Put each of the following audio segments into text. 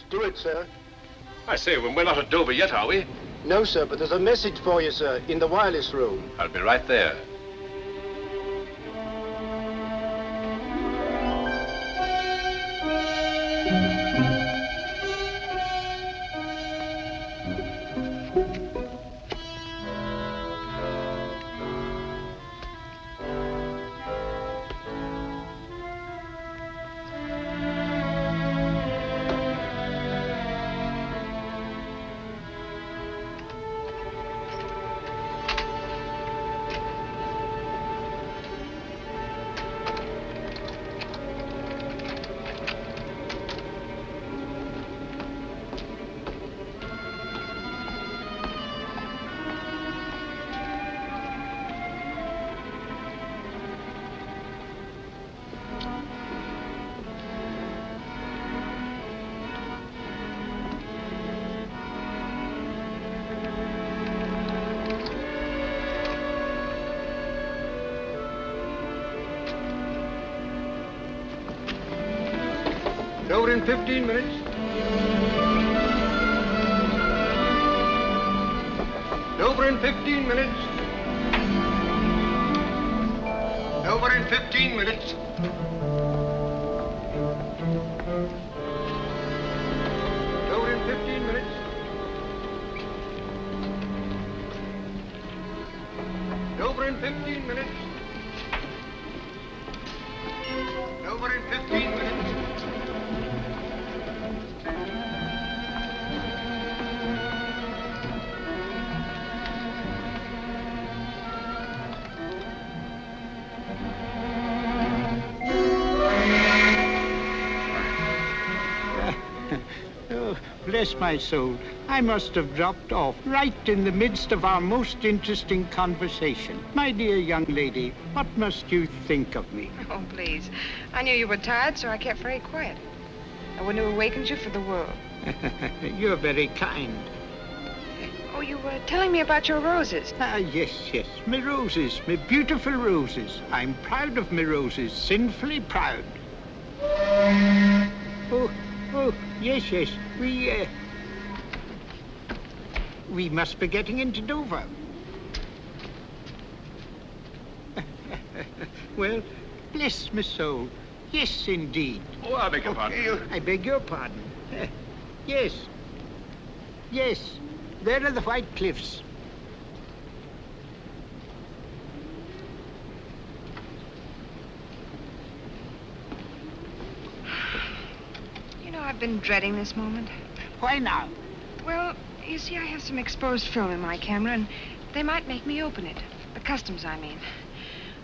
Do it, sir. I say, we're not at Dover yet, are we? No, sir, but there's a message for you, sir, in the wireless room. I'll be right there. Over in 15 minutes. Over in 15 minutes. Over in 15 minutes. Over in 15 minutes. Over in 15 minutes. Over in 15 minutes. Bless my soul, I must have dropped off right in the midst of our most interesting conversation. My dear young lady, what must you think of me? Oh, please. I knew you were tired, so I kept very quiet. I wouldn't have awakened you for the world. You're very kind. Oh, you were telling me about your roses. Yes, my roses, my beautiful roses. I'm proud of my roses, sinfully proud. Oh, yes, we must be getting into Dover. Well, bless my soul. Yes, indeed. Oh, I beg your pardon. I beg your pardon. Yes. There are the White Cliffs. You know, I've been dreading this moment. Why now? Well, you see, I have some exposed film in my camera, and they might make me open it. The customs, I mean.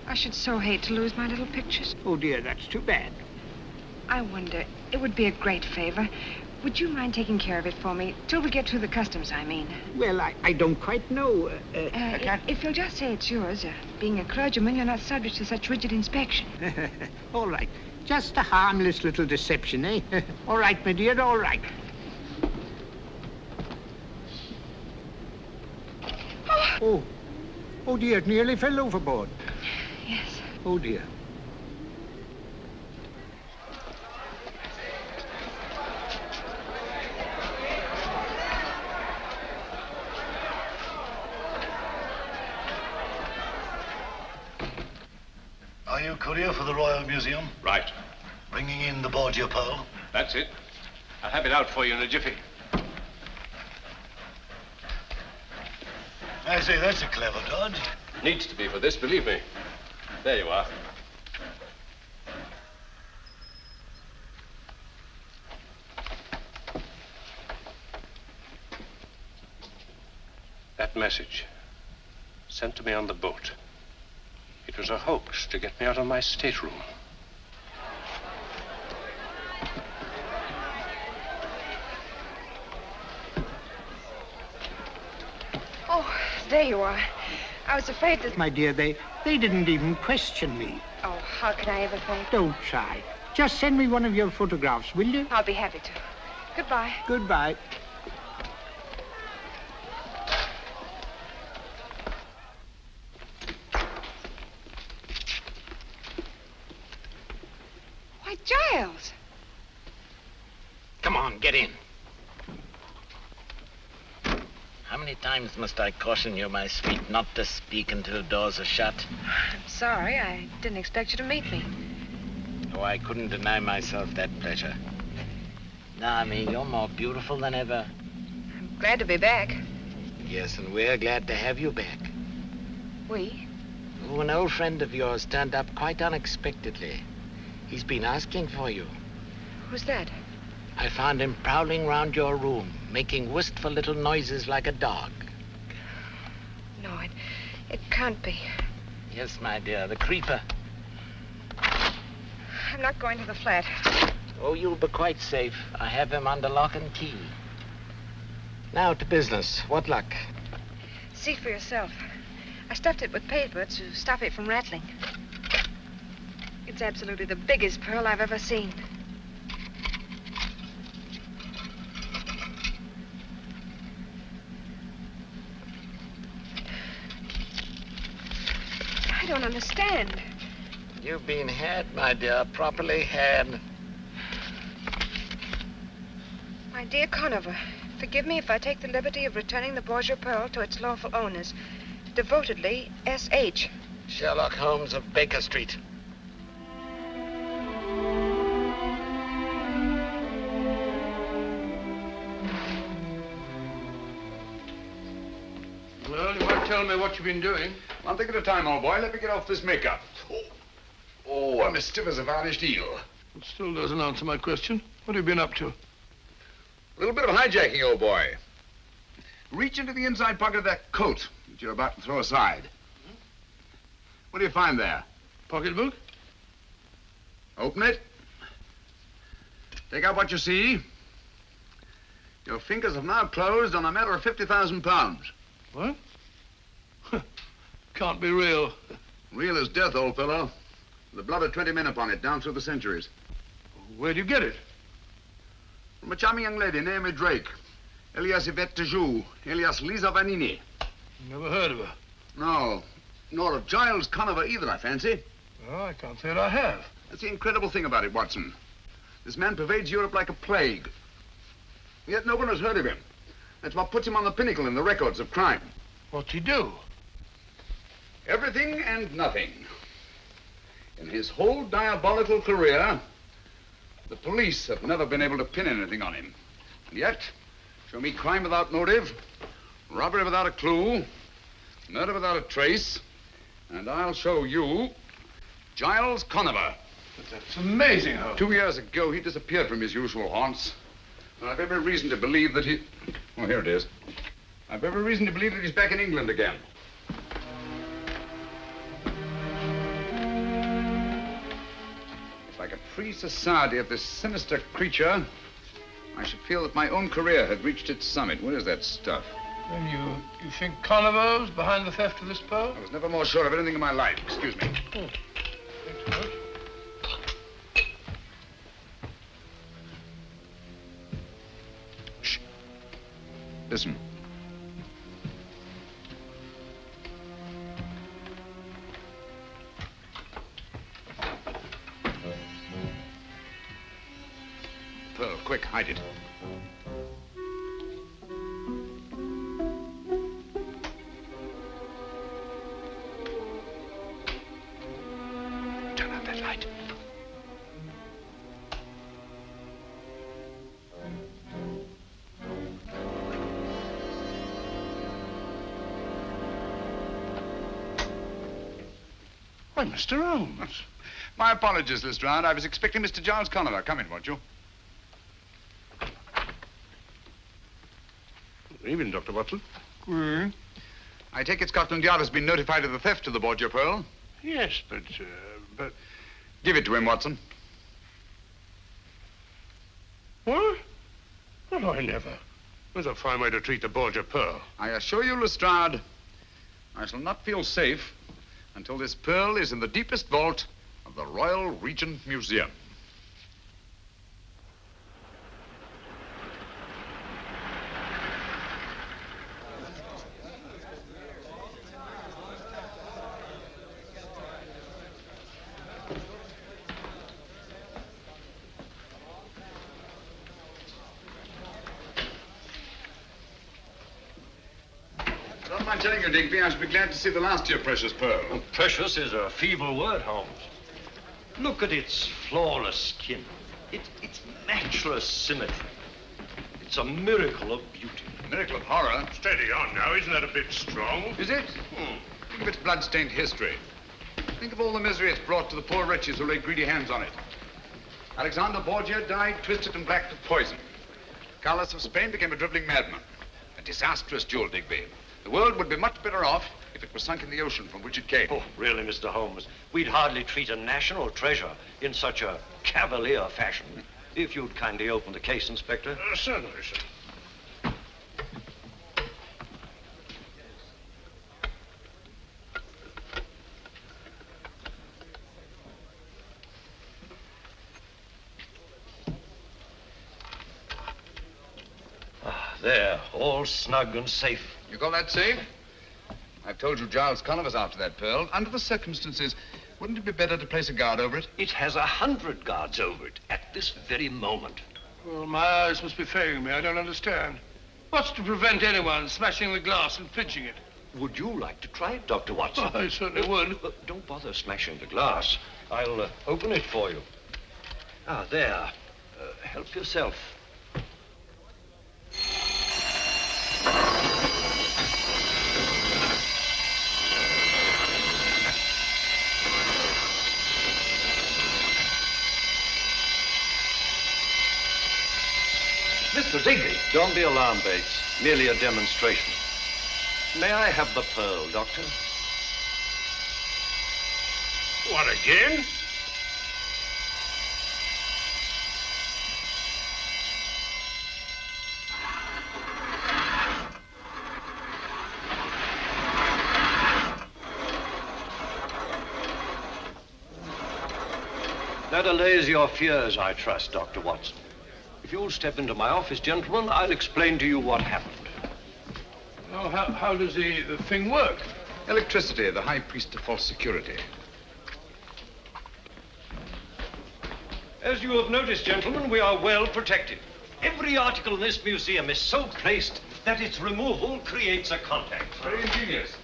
I should so hate to lose my little pictures. Oh, dear, that's too bad. I wonder, it would be a great favor. Would you mind taking care of it for me? Till we get through the customs, I mean. Well, I don't quite know. If you'll just say it's yours. Being a clergyman, you're not subject to such rigid inspection. All right. Just a harmless little deception, eh? All right, my dear, all right. Oh, dear, it nearly fell overboard. Yes. Oh, dear. Are you courier for the Royal Museum? Right. Bringing in the Borgia pearl? That's it. I'll have it out for you in a jiffy. I say, that's a clever dodge. Needs to be for this, believe me. There you are. That message, sent to me on the boat. It was a hoax to get me out of my stateroom. Oh, there you are. I was afraid that... My dear, they didn't even question me. Oh, how can I ever thank you? Don't try. Just send me one of your photographs, will you? I'll be happy to. Goodbye. Goodbye. Why, Giles! Come on, get in. How many times must I caution you, my sweet, not to speak until doors are shut? I'm sorry. I didn't expect you to meet me. Oh, I couldn't deny myself that pleasure. Now, me, you're more beautiful than ever. I'm glad to be back. Yes, and we're glad to have you back. We? Oh, an old friend of yours turned up quite unexpectedly. He's been asking for you. Who's that? I found him prowling round your room, making wistful little noises like a dog. No, it can't be. Yes, my dear, the creeper. I'm not going to the flat. Oh, you'll be quite safe. I have him under lock and key. Now to business. What luck? See for yourself. I stuffed it with paper to stop it from rattling. It's absolutely the biggest pearl I've ever seen. I don't understand. You've been had, my dear, properly had. My dear Conover, forgive me if I take the liberty of returning the Borgia pearl to its lawful owners. Devotedly, S.H. Sherlock Holmes of Baker Street. Well, you might tell me what you've been doing. One thing at a time, old boy. Let me get off this makeup. Oh, I'm as stiff as a varnished eel. It still doesn't answer my question. What have you been up to? A little bit of hijacking, old boy. Reach into the inside pocket of that coat that you're about to throw aside. What do you find there? Pocketbook? Open it. Take out what you see. Your fingers have now closed on a matter of 50,000 pounds. What? Can't be real. Real as death, old fellow. The blood of 20 men upon it, down through the centuries. Where do you get it? From a charming young lady named Drake. Elias Yvette de Joux, alias Lisa Vanini. Never heard of her. No, nor of Giles Conover either, I fancy. Well, I can't say that I have. That's the incredible thing about it, Watson. This man pervades Europe like a plague. Yet no one has heard of him. That's what puts him on the pinnacle in the records of crime. What's he do? Everything and nothing. In his whole diabolical career, the police have never been able to pin anything on him. And yet, show me crime without motive, robbery without a clue, murder without a trace, and I'll show you Giles Conover. But that's amazing, Holmes. 2 years ago, he disappeared from his usual haunts. And I've every reason to believe that he... Oh, here it is. I've every reason to believe that he's back in England again. If I could free society of this sinister creature, I should feel that my own career had reached its summit. Where is that stuff? Then you think Conover's behind the theft of this pearl? I was never more sure of anything in my life. Excuse me. Oh. Thanks so much. Shh. Listen. Pearl, quick, hide it. Turn on that light. Why, Mr. Holmes. My apologies, Lestrade. I was expecting Mr. Giles Conover. Come in, won't you? Good evening, Dr. Watson. I take it Scotland Yard has been notified of the theft of the Borgia pearl. Yes, but... Give it to him, Watson. What? Well, I never. There's a fine way to treat the Borgia pearl. I assure you, Lestrade, I shall not feel safe until this pearl is in the deepest vault of the Royal Regent Museum. don't mind telling you, Digby, I should be glad to see the last of your precious pearl. Well, precious is a feeble word, Holmes. Look at its flawless skin. Its matchless symmetry. It's a miracle of beauty. Miracle of horror. Steady on now, isn't that a bit strong? Is it? Think of its blood-stained history. Think of all the misery it's brought to the poor wretches who laid greedy hands on it. Alexander Borgia died twisted and black with poison. Carlos of Spain became a dribbling madman. A disastrous jewel, Digby. The world would be much better off if it were sunk in the ocean from which it came. Oh, really, Mr. Holmes, we'd hardly treat a national treasure in such a cavalier fashion. If you'd kindly open the case, Inspector. Certainly, sir. There, all snug and safe. You call that safe? I've told you Giles Conniver's after that pearl. Under the circumstances, wouldn't it be better to place a guard over it? It has 100 guards over it at this very moment. Well, my eyes must be failing me. I don't understand. What's to prevent anyone smashing the glass and pinching it? Would you like to try it, Dr. Watson? I certainly would. Don't bother smashing the glass. I'll open it for you. Ah, there. Help yourself. Mr. Digby. Don't be alarmed, Bates. Merely a demonstration. May I have the pearl, Doctor? What, again? That allays your fears, I trust, Dr. Watson. If you'll step into my office, gentlemen, I'll explain to you what happened. Oh, how does the thing work? Electricity, the high priest of false security. As you have noticed, gentlemen, we are well protected. Every article in this museum is so placed that its removal creates a contact. Very ingenious.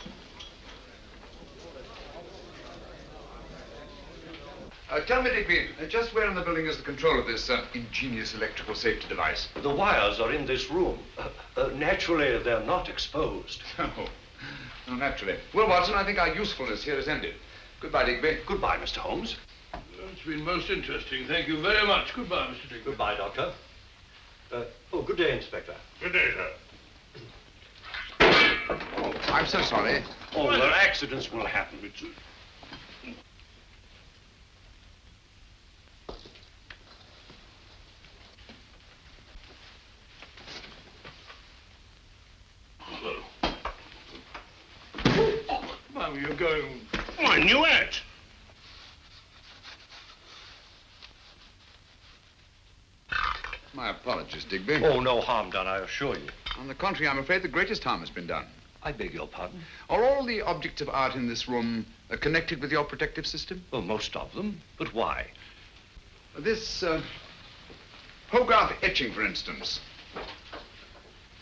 Tell me, Digby, just where in the building is the control of this ingenious electrical safety device? The wires are in this room. Naturally, they're not exposed. Oh, naturally. Well, Watson, I think our usefulness here is ended. Goodbye, Digby. Goodbye, Mr. Holmes. It's been most interesting. Thank you very much. Goodbye, Mr. Digby. Goodbye, Doctor. Good day, Inspector. Good day, sir. Oh, I'm so sorry. Oh, well, accidents will happen. Well, you're going... Oh, I knew it. My apologies, Digby. Oh, no harm done, I assure you. On the contrary, I'm afraid the greatest harm has been done. I beg your pardon? Are all the objects of art in this room connected with your protective system? Well, most of them. But why? This Hogarth etching, for instance.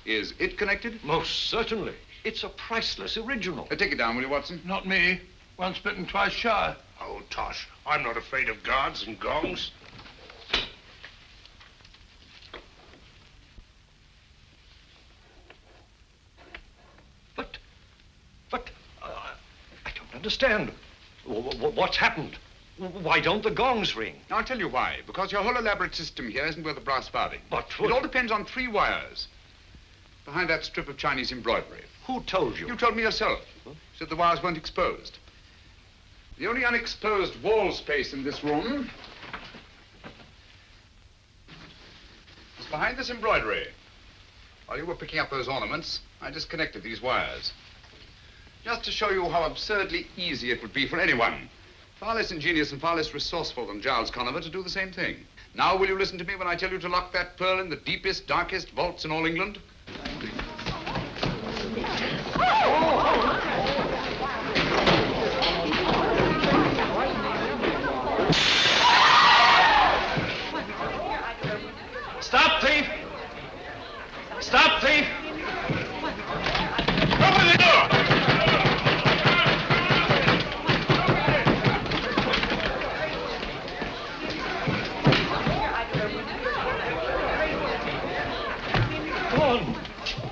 Is it connected? Most certainly. It's a priceless original. Take it down, will you, Watson? Not me. Once bitten, twice shy. Oh, Tosh, I'm not afraid of guards and gongs. But I don't understand. What's happened? Why don't the gongs ring? Now, I'll tell you why. Because your whole elaborate system here isn't worth a brass farthing. But it all depends on 3 wires. Behind that strip of Chinese embroidery. Who told you? You told me yourself. Huh? Said the wires weren't exposed. The only unexposed wall space in this room is behind this embroidery. While you were picking up those ornaments, I disconnected these wires. Just to show you how absurdly easy it would be for anyone, far less ingenious and far less resourceful than Giles Conniver, to do the same thing. Now, will you listen to me when I tell you to lock that pearl in the deepest, darkest vaults in all England? Stop, thief! Stop, thief! Open the door! gone.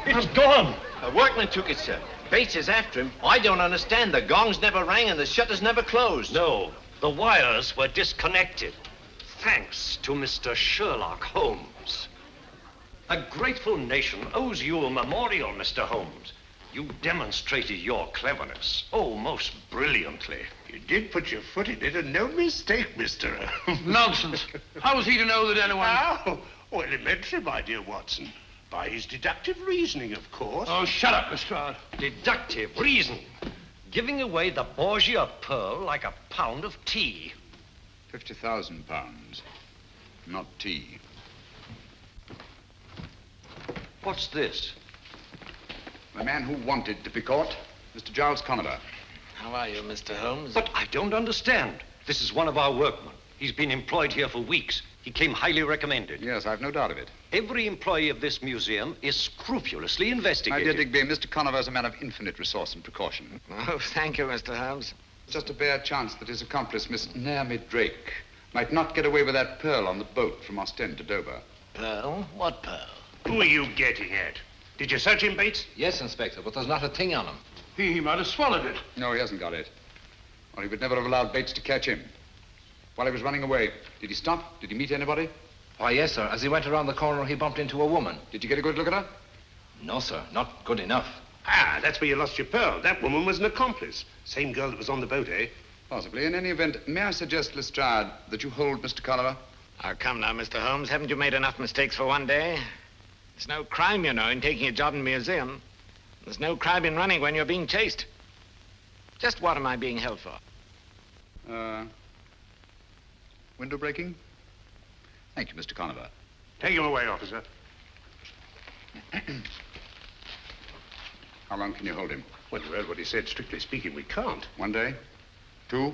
It's gone. A workman took it, sir. Bates is after him. I don't understand. The gongs never rang and the shutters never closed. No, the wires were disconnected. Thanks to Mr. Sherlock Holmes. A grateful nation owes you a memorial, Mr. Holmes. You demonstrated your cleverness, oh, most brilliantly. You did put your foot in it, and no mistake, Mr. Nonsense. How was he to know that anyone... How? Well, elementary, my dear Watson. By his deductive reasoning, of course. Oh, shut up, Mr. Stroud. Deductive reason. Giving away the Borgia pearl like a pound of tea. 50,000 pounds. Not tea. What's this? The man who wanted to be caught, Mr. Giles Conover. How are you, Mr. Holmes? But I don't understand. This is one of our workmen. He's been employed here for weeks. He came highly recommended. Yes, I've no doubt of it. Every employee of this museum is scrupulously My investigated. dear Digby, Mr. Conover's a man of infinite resource and precaution. Oh, thank you, Mr. Holmes. Just a bare chance that his accomplice, Miss Naomi Drake, might not get away with that pearl on the boat from Ostend to Dover. Pearl? What pearl? Who are you getting at? Did you search him, Bates? Yes, Inspector, but there's not a thing on him. He might have swallowed it. No, he hasn't got it. Or he would never have allowed Bates to catch him. While he was running away, did he stop? Did he meet anybody? Why, yes, sir. As he went around the corner, he bumped into a woman. Did you get a good look at her? No, sir. Not good enough. Ah, that's where you lost your pearl. That woman was an accomplice. Same girl that was on the boat, eh? Possibly. In any event, may I suggest, Lestrade, that you hold Mr. Conover? Oh, come now, Mr. Holmes. Haven't you made enough mistakes for one day? There's no crime, you know, in taking a job in a museum. There's no crime in running when you're being chased. Just what am I being held for? Window breaking? Thank you, Mr. Conover. Take him away, officer. How long can you hold him? Well, you heard what he said. Strictly speaking, we can't. 1 day? 2?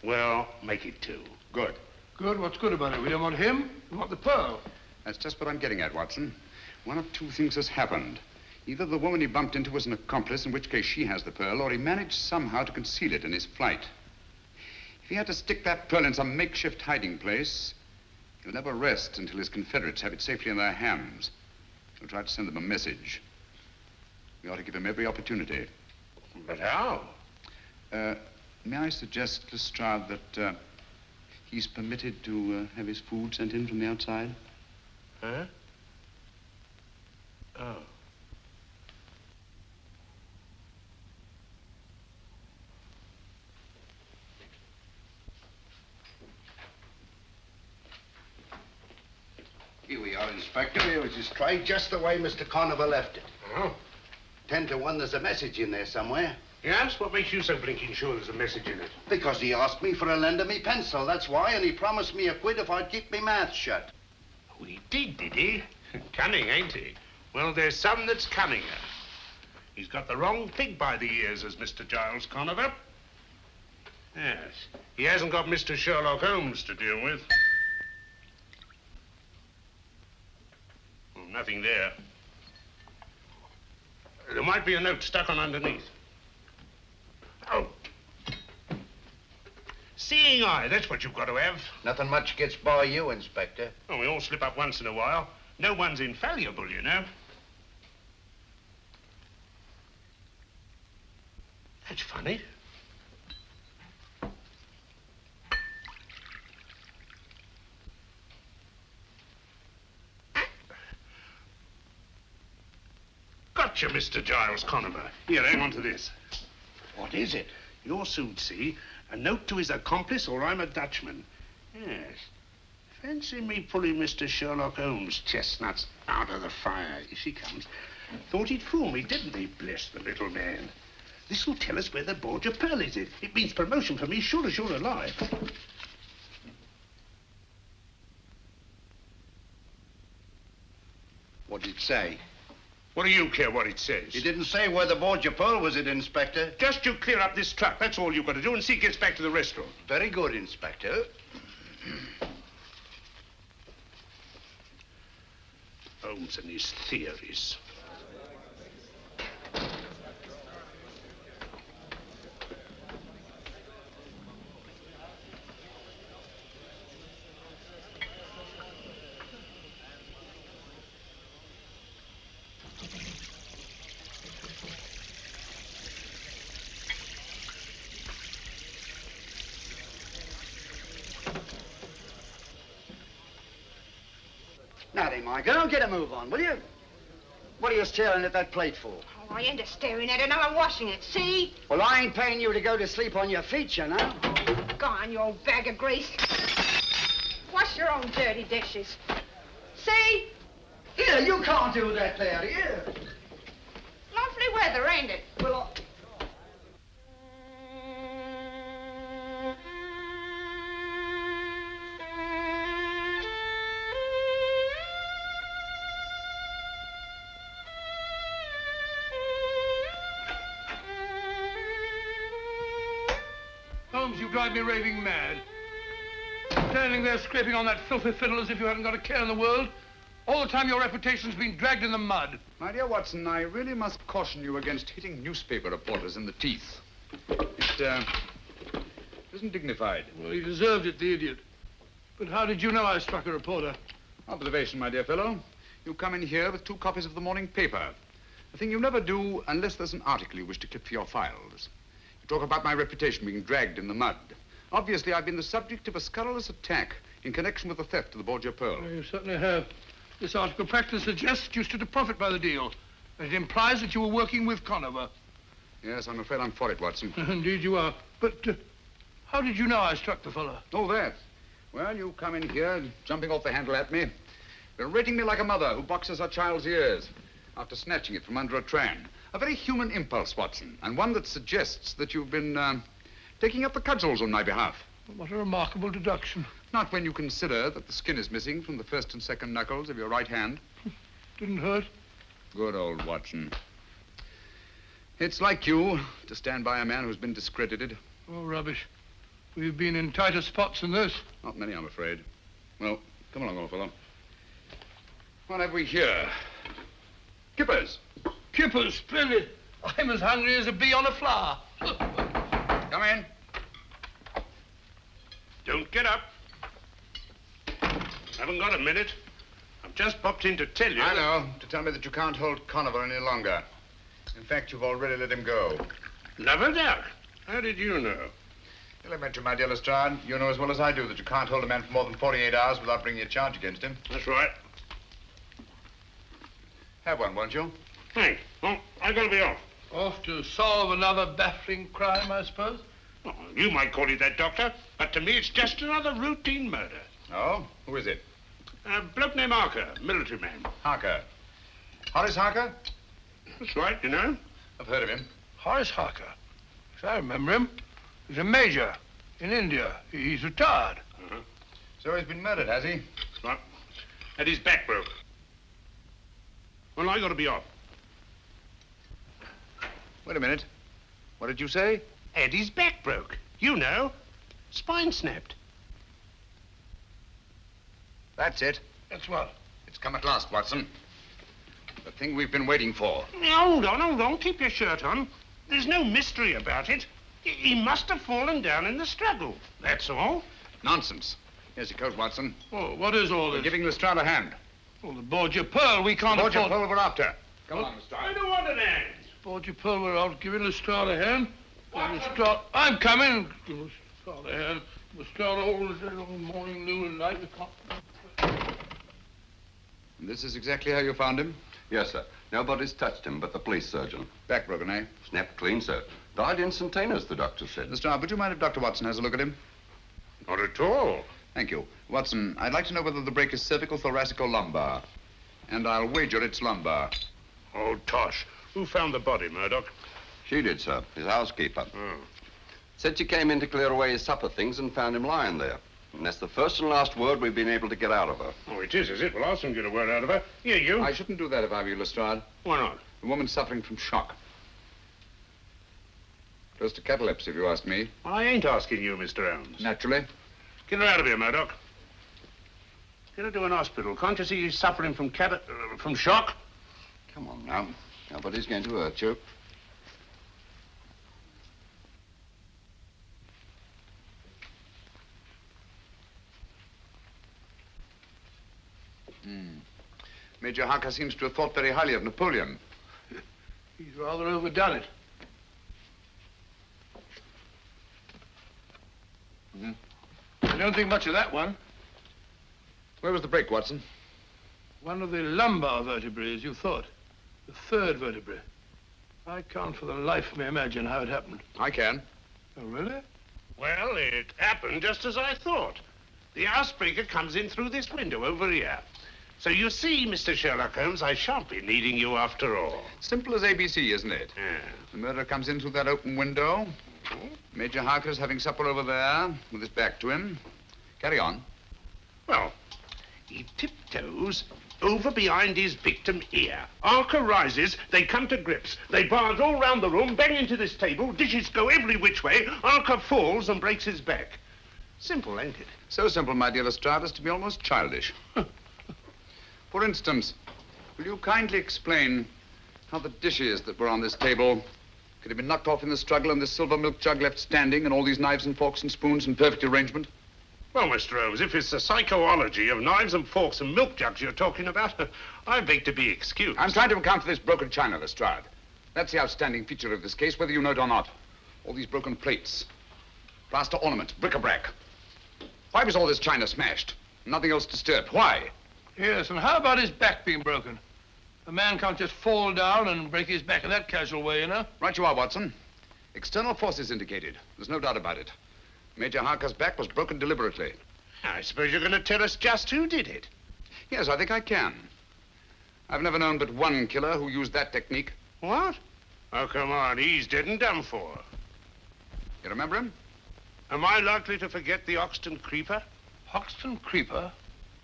Well, make it 2. Good. Good? What's good about it? We don't want him. We want the pearl. That's just what I'm getting at, Watson. One of two things has happened. Either the woman he bumped into was an accomplice, in which case she has the pearl, or he managed somehow to conceal it in his flight. If he had to stick that pearl in some makeshift hiding place, he'll never rest until his Confederates have it safely in their hands. He'll try to send them a message. We ought to give him every opportunity. But how? May I suggest, Lestrade, that he's permitted to have his food sent in from the outside? Huh? Oh. Here we are, Inspector. Here was his tray, just the way Mr. Conover left it. Oh? 10 to 1, there's a message in there somewhere. Yes? What makes you so blinking sure there's a message in it? Because he asked me for a lend of me pencil, that's why, and he promised me a quid if I'd keep me mouth shut. Oh, he did he? Cunning, ain't he? Well, there's some that's cunninger. He's got the wrong pig by the ears, as Mr. Giles Conover. Yes. He hasn't got Mr. Sherlock Holmes to deal with. Well, nothing there. There might be a note stuck on underneath. Oh. Seeing eye, that's what you've got to have. Nothing much gets by you, Inspector. Oh, we all slip up once in a while. No one's infallible, you know. That's funny. Gotcha, Mr. Giles Conover. Here, hang on to this. What is it? You'll soon see. A note to his accomplice, or I'm a Dutchman. Yes. Fancy me pulling Mr. Sherlock Holmes' chestnuts out of the fire. Here she comes. Thought he'd fool me, didn't he? Bless the little man. This'll tell us where the Borgia pearl is. It means promotion for me, sure as you're alive. What did it say? What do you care what it says? He didn't say where the Borgia pearl was, Inspector. Just you clear up this truck. That's all you've got to do, and see it gets back to the restaurant. Very good, Inspector. Holmes and his theories. Now then, my girl, get a move on, will you? What are you staring at that plate for? Oh, I ain't staring at it. Now I'm washing it. See? Well, I ain't paying you to go to sleep on your feet, you know. Go on, you old bag of grease. Wash your own dirty dishes. See? Here, you can't do that there, here. Lovely weather, ain't it? Well, Holmes, you drive me raving mad. Standing there scraping on that filthy fiddle as if you hadn't got a care in the world. All the time your reputation's been dragged in the mud. My dear Watson, I really must caution you against hitting newspaper reporters in the teeth. It isn't dignified. Well, he deserved it, the idiot. But how did you know I struck a reporter? Observation, my dear fellow. You come in here with 2 copies of the morning paper. A thing you never do unless there's an article you wish to clip for your files. You talk about my reputation being dragged in the mud. Obviously, I've been the subject of a scurrilous attack in connection with the theft of the Borgia pearl. Well, you certainly have. This article practically suggests you stood to profit by the deal. And it implies that you were working with Conover. Yes, I'm afraid I'm for it, Watson. Indeed you are. But how did you know I struck the fellow? Oh, that. Well, you come in here, jumping off the handle at me, berating me like a mother who boxes her child's ears after snatching it from under a tram. A very human impulse, Watson, and one that suggests that you've been taking up the cudgels on my behalf. What a remarkable deduction. Not when you consider that the skin is missing from the first and second knuckles of your right hand. Didn't hurt? Good old Watson. It's like you to stand by a man who's been discredited. Oh, rubbish. We've been in tighter spots than this. Not many, I'm afraid. Well, come along, old fellow. What have we here? Kippers. Kippers, splendid. I'm as hungry as a bee on a flower. Come in. Don't get up. Haven't got a minute. I've just popped in to tell you. I know. To tell me that you can't hold Conover any longer. In fact, you've already let him go. Never doubt. How did you know? Elementary, my dear Lestrade. You know as well as I do that you can't hold a man for more than 48 hours without bringing a charge against him. That's right. Have one, won't you? Thanks. Well, I've got to be off. Off to solve another baffling crime, I suppose? Oh, you might call it that, Doctor, but to me it's just another routine murder. Oh? Who is it? A bloke named Harker, military man. Harker. Horace Harker? That's right, you know. I've heard of him. Horace Harker. If I remember him, he's a major in India. He's retired. Uh-huh. So he's been murdered, has he? Right. And his back broke. Well, I got to be off. Wait a minute. What did you say? Eddie's back broke. You know. Spine snapped. That's it. That's what? It's come at last, Watson. The thing we've been waiting for. Hold on. Keep your shirt on. There's no mystery about it. He must have fallen down in the struggle. That's all. Nonsense. Here's your coat, Watson. Oh, what is all We're this? giving Lestrade a hand. Oh, the Borgia pearl. We can't Borgia afford... pearl we're after. Come What? on, Lestrade. I don't want an hand. Borgia pearl, we're out giving Lestrade a hand. Lestrade... I'm coming. Give Lestrade a hand. Lestrade all the day long, morning, noon, and night. We can't... And this is exactly how you found him? Yes, sir. Nobody's touched him but the police surgeon. Back broken, eh? Snapped clean, sir. Died instantaneous, the doctor said. Lestrade, would you mind if Dr. Watson has a look at him? Not at all. Thank you. Watson, I'd like to know whether the break is cervical, thoracic, or lumbar. And I'll wager it's lumbar. Oh, tosh. Who found the body, Murdoch? She did, sir. His housekeeper. Oh. Said she came in to clear away his supper things and found him lying there. And that's the first and last word we've been able to get out of her. Oh, it is it? Well, I'll soon get a word out of her. Here, you. I shouldn't do that if I were you, Lestrade. Why not? The woman's suffering from shock. Close to catalepsy, if you ask me. Well, I ain't asking you, Mr. Holmes. Naturally. Get her out of here, Murdoch. Get her to an hospital. Can't you see he's suffering from from shock? Come on now. Nobody's going to hurt you. Major Harker seems to have thought very highly of Napoleon. He's rather overdone it. I don't think much of that one. Where was the break, Watson? One of the lumbar vertebrae, as you thought. The third vertebrae. I can't for the life of me imagine how it happened. I can. Oh, really? Well, it happened just as I thought. The housebreaker comes in through this window over here. So you see, Mr. Sherlock Holmes, I shan't be needing you after all. Simple as ABC, isn't it? Yeah. The murderer comes in through that open window. Major Harker's having supper over there with his back to him. Carry on. Well, he tiptoes over behind his victim ear. Harker rises, they come to grips. They barge all round the room, bang into this table, dishes go every which way. Harker falls and breaks his back. Simple, ain't it? So simple, my dear Lestrade, as to be almost childish. For instance, will you kindly explain how the dishes that were on this table could have been knocked off in the struggle and this silver milk jug left standing and all these knives and forks and spoons in perfect arrangement? Well, Mr. Holmes, if it's the psychology of knives and forks and milk jugs you're talking about, I beg to be excused. I'm trying to account for this broken china, Lestrade. That's the outstanding feature of this case, whether you know it or not. All these broken plates, plaster ornaments, bric-a-brac. Why was all this china smashed? Nothing else disturbed. Why? Yes, and how about his back being broken? A man can't just fall down and break his back in that casual way, you know? Right you are, Watson. External forces indicated. There's no doubt about it. Major Harker's back was broken deliberately. I suppose you're going to tell us just who did it. Yes, I think I can. I've never known but one killer who used that technique. What? Oh, come on, he's dead and done for. You remember him? Am I likely to forget the Oxton Creeper? Hoxton Creeper?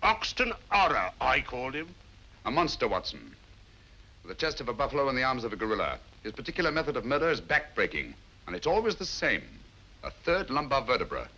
Oxton Horror, I called him. A monster, Watson. With the chest of a buffalo and the arms of a gorilla. His particular method of murder is back-breaking. And it's always the same. A third lumbar vertebra.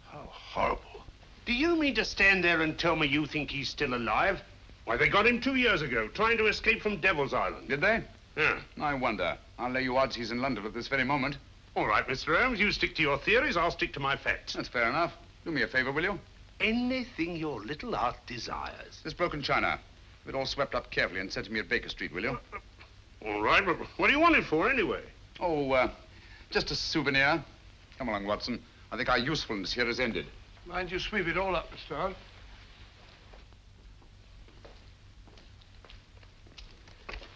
How horrible. Do you mean to stand there and tell me you think he's still alive? Why, they got him 2 years ago, trying to escape from Devil's Island. Did they? Yeah. I wonder. I'll lay you odds he's in London at this very moment. All right, Mr. Holmes, you stick to your theories, I'll stick to my facts. That's fair enough. Do me a favor, will you? Anything your little heart desires. This broken china. Have it all swept up carefully and sent to me at Baker Street, will you? All right, but what do you want it for, anyway? Oh, just a souvenir. Come along, Watson. I think our usefulness here is ended. Mind you sweep it all up, Mr. Hart.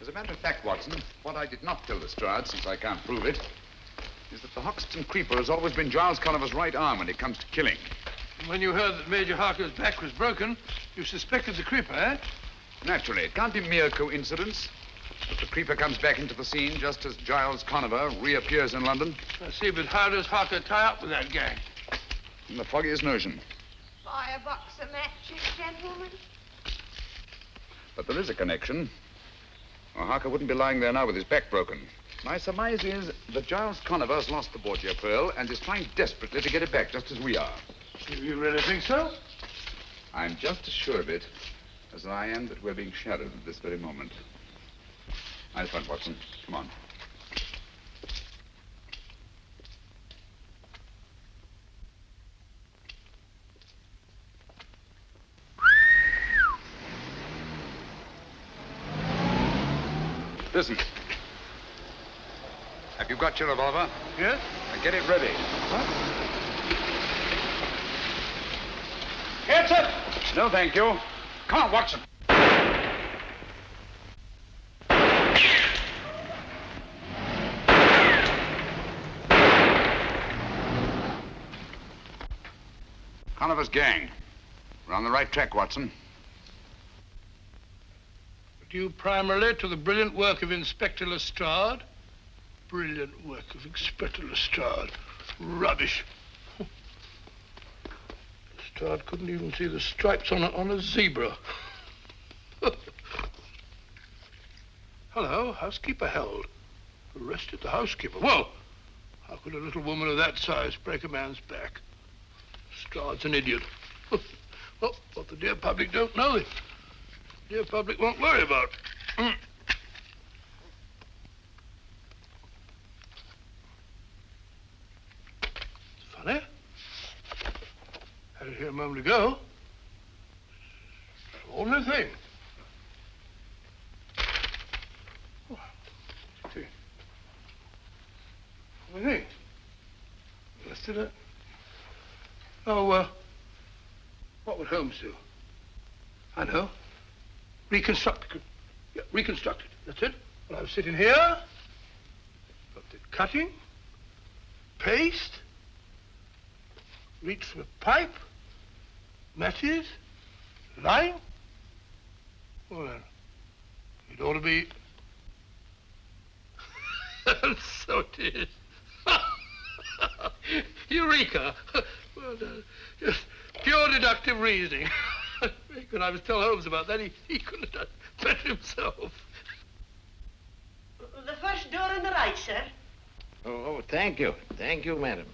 As a matter of fact, Watson, what I did not tell Lestrade, since I can't prove it, is that the Hoxton Creeper has always been Giles Conover's right arm when it comes to killing. And when you heard that Major Harker's back was broken, you suspected the Creeper, eh? Naturally, it can't be mere coincidence. But the Creeper comes back into the scene just as Giles Conover reappears in London. I see, but how does Harker tie up with that gang? In the foggiest notion. Buy a box of matches, gentlemen. But there is a connection. Well, Harker wouldn't be lying there now with his back broken. My surmise is that Giles Conover's lost the Borgia pearl and is trying desperately to get it back, just as we are. You really think so? I'm just as sure of it as I am that we're being shadowed at this very moment. Nice one, Watson. Come on. Listen. Have you got your revolver? Yes? Now get it ready. What? Gets it! No, thank you. Come on, Watson. Conover's gang. We're on the right track, Watson. Due primarily to the brilliant work of Inspector Lestrade. Brilliant work of Inspector Lestrade. Rubbish. Lestrade couldn't even see the stripes on a zebra. Hello, housekeeper held. Arrested the housekeeper. Well, how could a little woman of that size break a man's back? Lestrade's an idiot. Well, what the dear public don't know, the dear public won't worry about. It's funny. Had it here a moment ago. Extraordinary thing. I think. Arrested her? Oh, what would Holmes do? I know. Reconstruct it. Yeah, reconstruct it. That's it. Well, I was sitting here. Got the cutting. Paste. Reach for a pipe. Matches. Line. Well, then, it ought to be... So it is. Eureka! Well done. Just pure deductive reasoning. When I was telling Holmes about that, he couldn't have done better himself. The first door on the right, sir. Oh, thank you. Thank you, madam.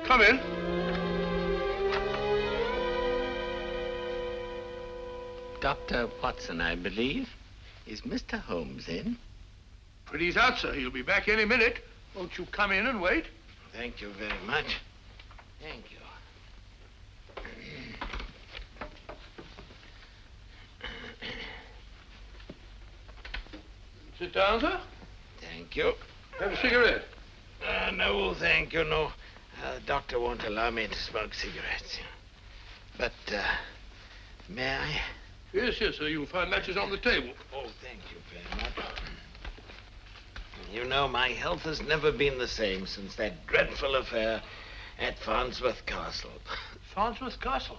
Come in. Dr. Watson, I believe. Is Mr. Holmes in? But he's out, sir. He'll be back any minute. Won't you come in and wait? Thank you very much. Thank you. Sit down, sir. Thank you. Have a cigarette. No, thank you, no. The doctor won't allow me to smoke cigarettes. But, may I? Yes, yes, sir. You'll find matches on the table. Oh, thank you very much. You know, my health has never been the same since that dreadful affair at Farnsworth Castle. Farnsworth Castle?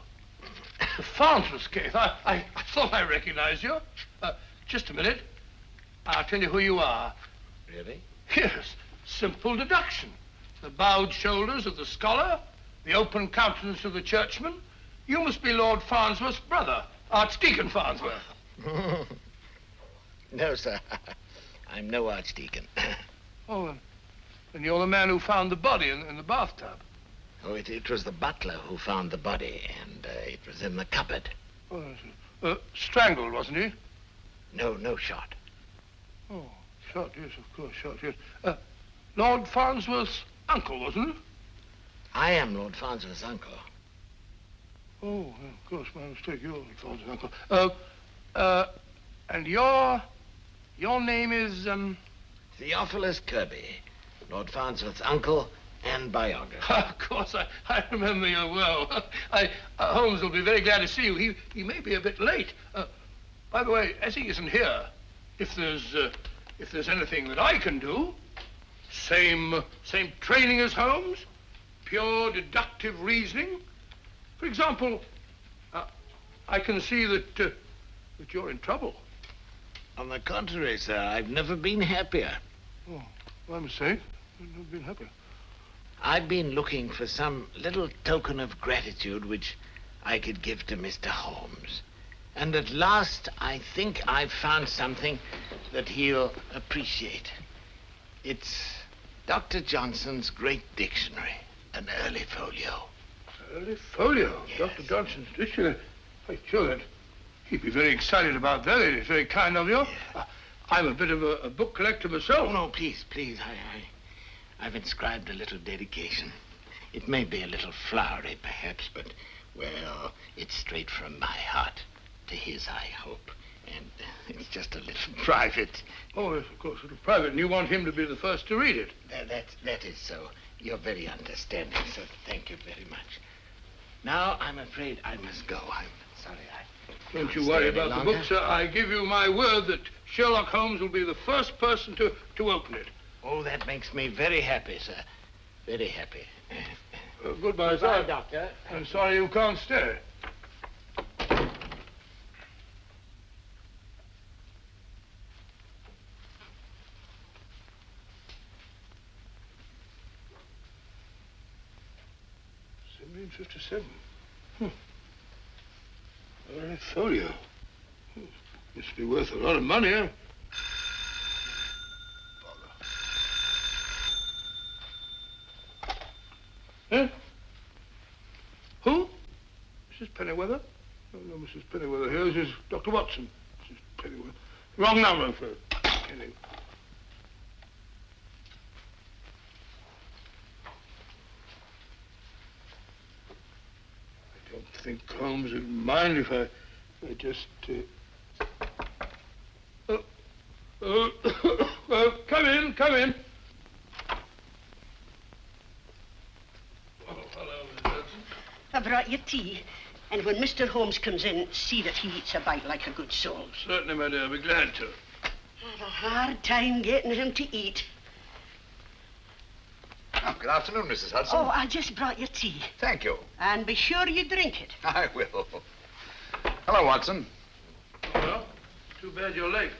The Farnsworth case? I thought I recognized you. Just a minute. I'll tell you who you are. Really? Yes. Simple deduction. The bowed shoulders of the scholar, the open countenance of the churchman. You must be Lord Farnsworth's brother, Archdeacon Farnsworth. No, sir. I'm no archdeacon. Oh, and you're the man who found the body in the bathtub. Oh, it was the butler who found the body, and it was in the cupboard. Oh, strangled, wasn't he? No shot. Oh, shot, yes, of course, shot, yes. Lord Farnsworth's uncle, wasn't it? I am Lord Farnsworth's uncle. Oh, yeah, of course, my mistake. You're Lord Farnsworth's uncle. And your name is, Theophilus Kirby, Lord Farnsworth's uncle and biographer. Of course, I remember you well. Holmes will be very glad to see you. He may be a bit late. By the way, as he isn't here, if there's anything that I can do, same training as Holmes, pure deductive reasoning. For example, I can see that you're in trouble. On the contrary, sir, I've never been happier. Oh, my mistake. I've never been happier. I've been looking for some little token of gratitude which I could give to Mr. Holmes. And at last, I think I've found something that he'll appreciate. It's Dr. Johnson's great dictionary, an early folio. Early folio? Yes. Dr. Johnson's dictionary? I'm sure that he'd be very excited about that. It's very kind of you. Yeah. I'm a bit of a book collector myself. Oh, no, please. I've inscribed a little dedication. It may be a little flowery, perhaps, but, well, it's straight from my heart to his, I hope. And it's just a little private. Oh, yes, of course, a little private. And you want him to be the first to read it? That is so. You're very understanding, sir. Thank you very much. Now, I'm afraid I must go. I'm sorry Don't you worry about the book, sir. I give you my word that Sherlock Holmes will be the first person to open it. Oh, that makes me very happy, sir. Very happy. Goodbye, sir. Doctor. I'm sorry you can't stay. 57. A folio. Must be worth a lot of money, eh? Eh? Who? Mrs. Pennyweather? Oh, no, Mrs. Pennyweather here. This is Dr. Watson. Mrs. Pennyweather. Wrong number for Penny. I don't think Holmes would mind if I just... come in, come in. I brought you tea, and when Mr. Holmes comes in, see that he eats a bite like a good soul. Certainly, my dear, I'll be glad to. I have a hard time getting him to eat. Oh, good afternoon, Mrs. Hudson. Oh, I just brought you tea. Thank you. And be sure you drink it. I will. Hello, Watson. Well, too bad you're late.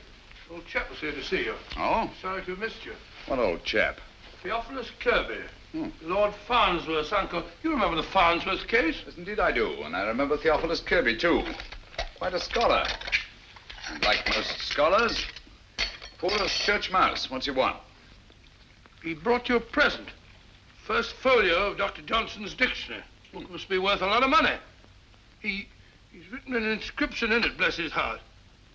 Old chap was here to see you. Oh? Sorry to have missed you. What old chap? Theophilus Kirby. Lord Farnsworth's uncle. You remember the Farnsworth case? Yes, indeed I do. And I remember Theophilus Kirby, too. Quite a scholar. And like most scholars, poor as church mouse. What's he want? He brought you a present. First folio of Dr. Johnson's dictionary. Book must be worth a lot of money. He's written an inscription in it, bless his heart.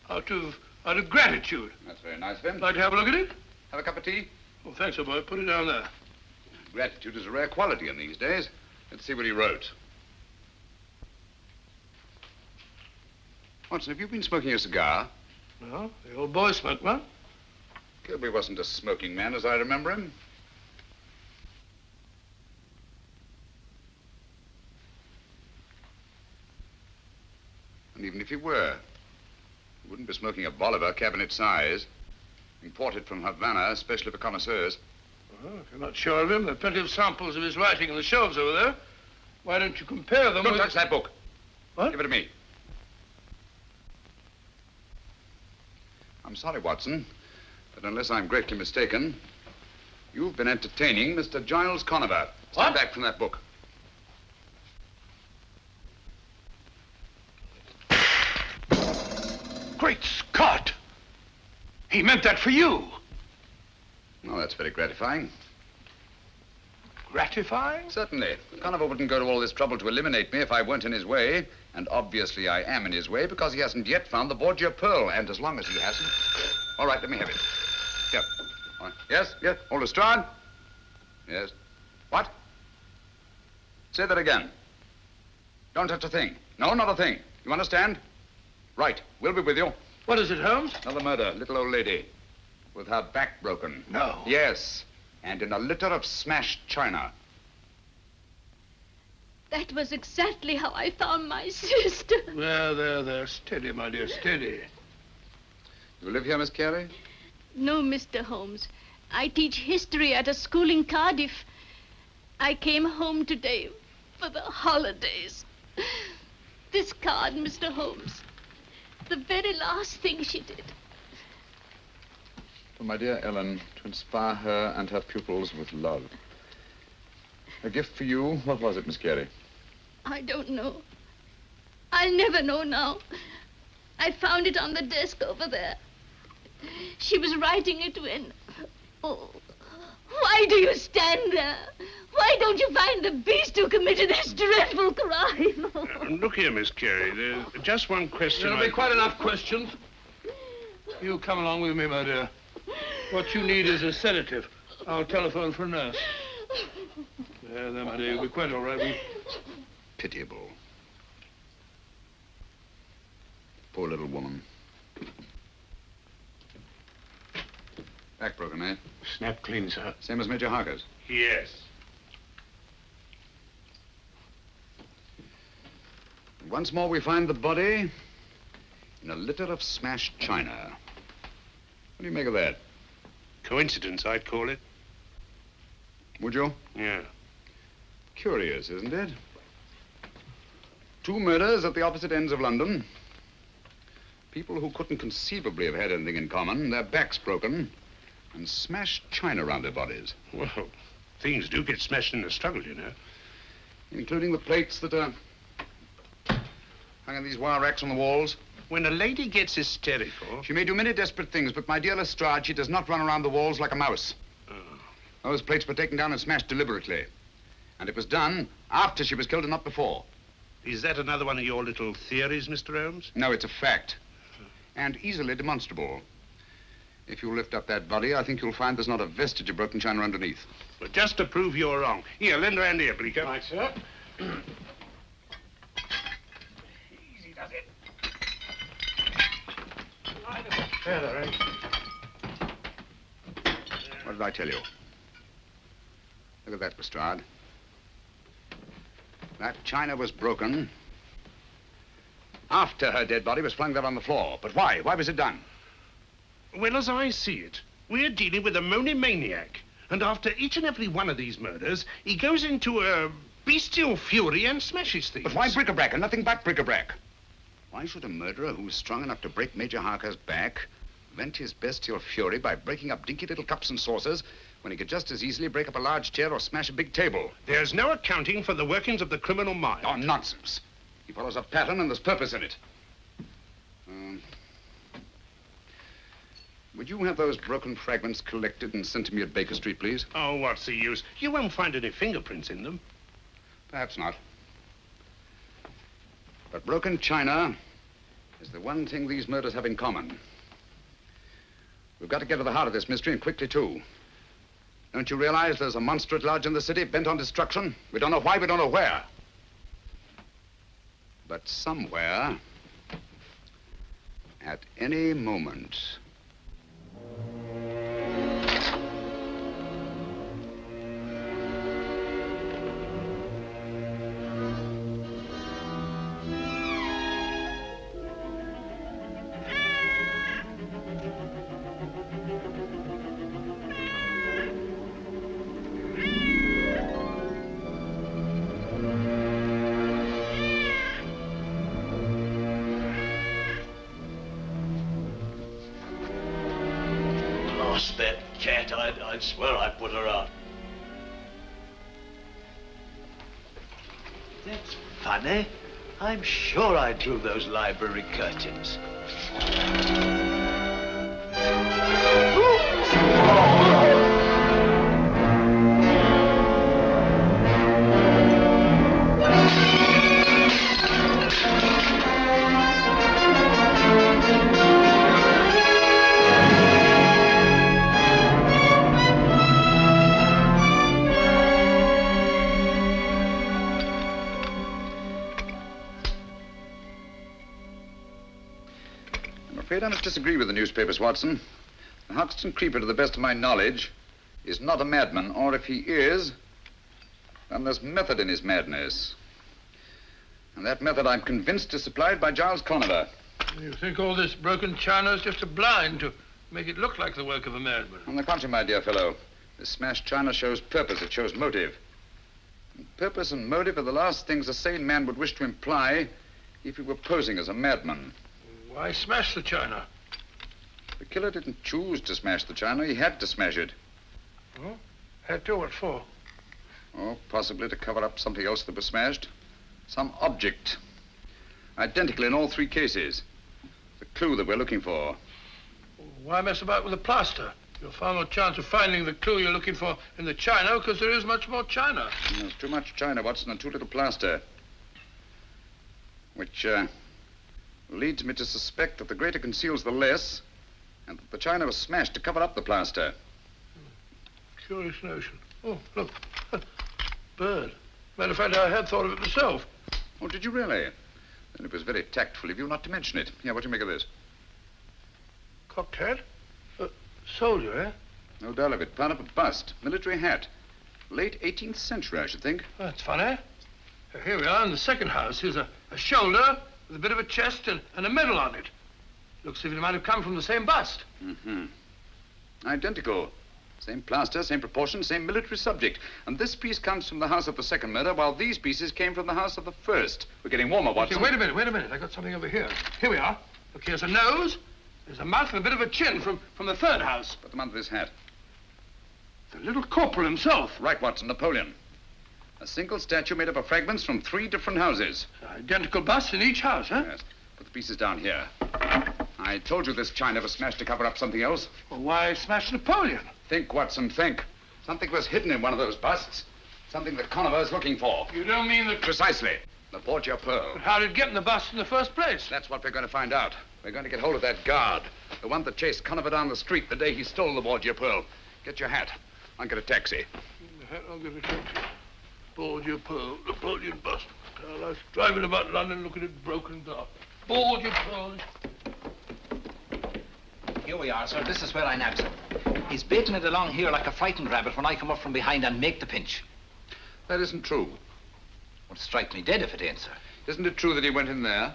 Out of gratitude. That's very nice of him. Like to have a look at it? Have a cup of tea? Oh, thanks, old boy. Put it down there. Gratitude is a rare quality in these days. Let's see what he wrote. Watson, have you been smoking a cigar? No, the old boy smoked one. Kirby wasn't a smoking man, as I remember him. And even if he were, he wouldn't be smoking a Bolivar cabinet size, imported from Havana, especially for connoisseurs. Well, if you're not sure of him, there are plenty of samples of his writing on the shelves over there. Why don't you compare them Don't with... touch that book. What? Give it to me. I'm sorry, Watson, but unless I'm greatly mistaken, you've been entertaining Mr. Giles Conover. Stand back from that book. Great Scott! He meant that for you. Well, that's very gratifying. Gratifying? Certainly. Conover wouldn't go to all this trouble to eliminate me if I weren't in his way. And obviously I am in his way because he hasn't yet found the Borgia pearl. And as long as he hasn't... All right, let me have it. Here. All right. Yes, yes. Hold Lestrade. Yes. What? Say that again. Don't touch a thing. No, not a thing. You understand? Right. We'll be with you. What is it, Holmes? Another murder. Little old lady. With her back broken. No. Yes. And in a litter of smashed china. That was exactly how I found my sister. There. Steady, my dear, steady. You live here, Miss Carey? No, Mr. Holmes. I teach history at a school in Cardiff. I came home today for the holidays. This card, Mr. Holmes. The very last thing she did. For my dear Ellen, to inspire her and her pupils with love. A gift for you. What was it, Miss Carey? I don't know. I'll never know now. I found it on the desk over there. She was writing it when... Oh, why do you stand there? Why don't you find the beast who committed this dreadful crime? Look here, Miss Carey. There's just one question. There'll be quite enough questions. You come along with me, my dear. What you need is a sedative. I'll telephone for a nurse. There, my dear. You'll be quite all right. Pitiable. Poor little woman. Back broken, eh? Snap clean, sir. Same as Major Harker's? Yes. Once more we find the body in a litter of smashed china. What do you make of that? Coincidence, I'd call it. Would you? Yeah. Curious, isn't it? 2 murders at the opposite ends of London. People who couldn't conceivably have had anything in common, their backs broken, and smashed china around their bodies. Well, things do get smashed in the struggle, you know. Including the plates that are hung in these wire racks on the walls. When a lady gets hysterical... She may do many desperate things, but my dear Lestrade, she does not run around the walls like a mouse. Oh. Those plates were taken down and smashed deliberately. And it was done after she was killed and not before. Is that another one of your little theories, Mr. Holmes? No, it's a fact. And easily demonstrable. If you lift up that body, I think you'll find there's not a vestige of broken china underneath. Well, just to prove you're wrong. Here, lend a hand here, Bleecker. Right, sir. Easy does it. Feather, eh? What did I tell you? Look at that, Lestrade. That china was broken after her dead body was flung there on the floor. But why? Why was it done? Well, as I see it, we're dealing with a monomaniac. And after each and every one of these murders, he goes into a bestial fury and smashes things. But why bric-a-brac and nothing but bric-a-brac? Why should a murderer who is strong enough to break Major Harker's back vent his bestial fury by breaking up dinky little cups and saucers when he could just as easily break up a large chair or smash a big table? There's no accounting for the workings of the criminal mind. Oh, nonsense. He follows a pattern and there's purpose in it. Would you have those broken fragments collected and sent to me at Baker Street, please? Oh, what's the use? You won't find any fingerprints in them. Perhaps not. But broken china is the one thing these murders have in common. We've got to get to the heart of this mystery, and quickly, too. Don't you realize there's a monster at large in the city bent on destruction? We don't know why, we don't know where. But somewhere, at any moment... That cat, I'd swear I put her out. That's funny. I'm sure I drew those library curtains. I must disagree with the newspapers, Watson. The Hoxton Creeper, to the best of my knowledge, is not a madman, or if he is, then there's method in his madness. And that method, I'm convinced, is supplied by Giles Conover. You think all this broken china is just a blind to make it look like the work of a madman? On the contrary, my dear fellow, this smashed china shows purpose, it shows motive. And purpose and motive are the last things a sane man would wish to imply if he were posing as a madman. Why smash the china? The killer didn't choose to smash the china. He had to smash it. Oh? Had to? What for? Oh, possibly to cover up something else that was smashed. Some object. Identical in all three cases. The clue that we're looking for. Why mess about with the plaster? You'll find more chance of finding the clue you're looking for in the china because there is much more china. There's too much china, Watson, and too little plaster. Which, leads me to suspect that the greater conceals the less, and that the china was smashed to cover up the plaster. Curious notion. Oh, look. Bird. Matter of fact, I had thought of it myself. Oh, did you really? Then it was very tactful of you not to mention it. Here, what do you make of this? Cocked hat? Soldier, eh? No doubt of it. Part of a bust. Military hat. Late 18th century, I should think. That's funny. Here we are in the second house. Here's a shoulder with a bit of a chest and a medal on it. Looks as if it might have come from the same bust. Mm-hmm. Identical. Same plaster, same proportion, same military subject. And this piece comes from the house of the second murder, while these pieces came from the house of the first. We're getting warmer, Watson. Okay, wait a minute. I got something over here. Here we are. Look, here's a nose. There's a mouth and a bit of a chin from the third house. Put them under this hat. The little corporal himself. Right, Watson, Napoleon. A single statue made up of fragments from 3 different houses. Identical busts in each house, huh? Yes. Put the pieces down here. I told you this china was smashed to cover up something else. Well, why smash Napoleon? Think, Watson, think. Something was hidden in one of those busts. Something that Conover's looking for. You don't mean that... Precisely. The Borgia pearl. But how did it get in the bust in the first place? That's what we're going to find out. We're going to get hold of that guard. The one that chased Conover down the street the day he stole the Borgia pearl. Get your hat. I'll get a taxi. The hat, I'll get a taxi. Borgia pearl, Napoleon bust. I was driving about London looking at broken glass. Borgia pearl. Here we are, sir. This is where I nabbed him. He's baiting it along here like a frightened rabbit when I come up from behind and make the pinch. That isn't true. Would strike me dead if it ain't, sir. Isn't it true that he went in there?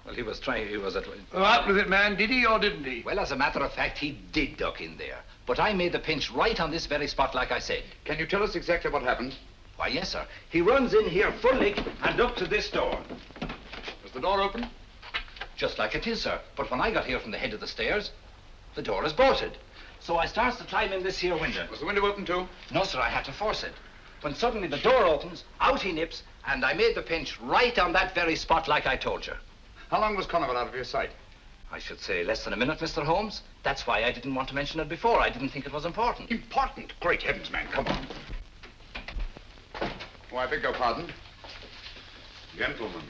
Well, he was at... Out with it, man. Did he or didn't he? Well, as a matter of fact, he did duck in there. But I made the pinch right on this very spot, like I said. Can you tell us exactly what happened? Why, yes, sir. He runs in here full-legged and up to this door. Was the door open? Just like it is, sir. But when I got here from the head of the stairs, the door is bolted. So I starts to climb in this here window. Was the window open too? No, sir, I had to force it. When suddenly the door opens, out he nips, and I made the pinch right on that very spot like I told you. How long was Conover out of your sight? I should say less than a minute, Mr. Holmes. That's why I didn't want to mention it before. I didn't think it was important. Important? Great heavens, man, come on. Oh, I beg your pardon. Gentlemen,